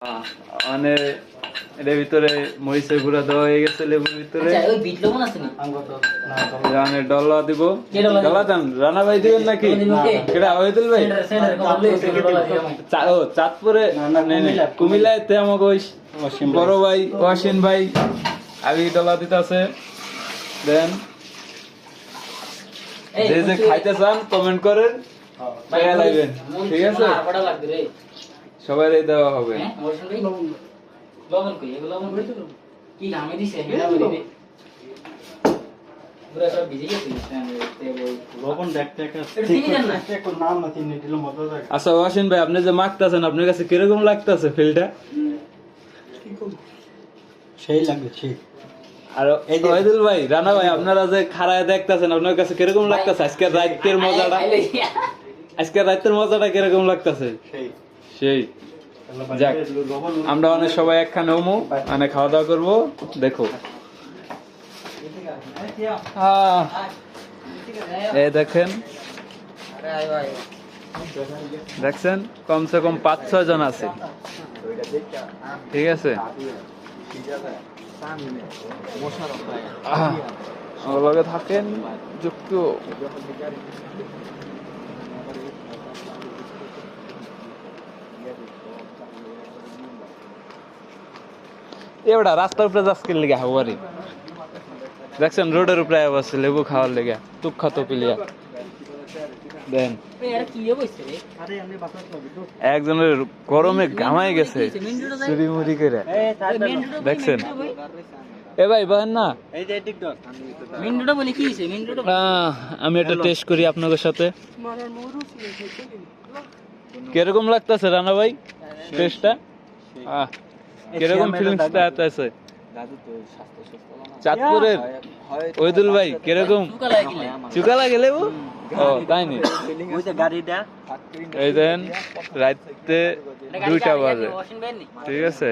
মানে এর ভিতরে মরিচের গুঁড়া দেওয়া হয়ে গেছে লেবুর ভিতরে। আচ্ছা ওই বিট লবণ আছে না? রানের ডলা দিব। ডলা দেন রানা ভাই দিবেন নাকি? কেডা ওইদুল ভাই? ও চাঁদপুরে কুমিল্লাতে আমাকে ওই বড় ভাই ওয়াসিন ভাই আগে ডলা দিতেছে। দেন যে যে খাইতে চান কমেন্ট করেন, খেয়ে লাগবেন, ঠিক আছে? সবাই দেওয়া হবে। লবণ কই এগুলো লবণ কই কি নামে দিছে এটা বলিবে পুরো সব ভিজে গেছে লবণ দেখতে একটা একটা নাম না তিন দিল মতো লাগে। আচ্ছা ওয়াসিন ভাই আপনি যে মাখতাছেন আপনার কাছে কিরকম লাগতাছে ফিলটা? সেই লাগবে সেই। আর ওয়াইদুল ভাই রানা ভাই আপনারা যে খাড়ায় দেখতাছেন আপনার কাছে কিরকম লাগতাছে? আজকে রাতের মজাটা, আজকে রাতের মজাটা কিরকম লাগতাছে? সেই যাক, আমরা অনেক সবাই একখানে হমু, মানে খাওয়া দাওয়া করবো। দেখো এই দেখেন, দেখছেন কমসে কম 5-6 জন আছে, ঠিক আছে? আমার লগে থাকেন যুক্ত। এবারে রাস্তার উপরে যাচ্ছে লেগে হাওয়ারি, দেখছেন রোডের উপরে বসে লেবু খাওয়ার লেগে তুক্ষা তো পিলিয়া দেন। একজনের গরমে ঘামাই গেছে চুরি মুড়ি করে, দেখছেন? এ ভাই বলেন না, আমি একটা টেস্ট করি আপনাদের সাথে। কিরকম লাগতেছে রানা ভাই টেস্টটা? কিরকম ফিলিংসটা আছে চাঁদপুরের? ওইদুল ভাই কিরকম চুকা লাগে লেবু? ও তাই নি, এই দেন রাতে 2টা বাজে, ঠিক আছে?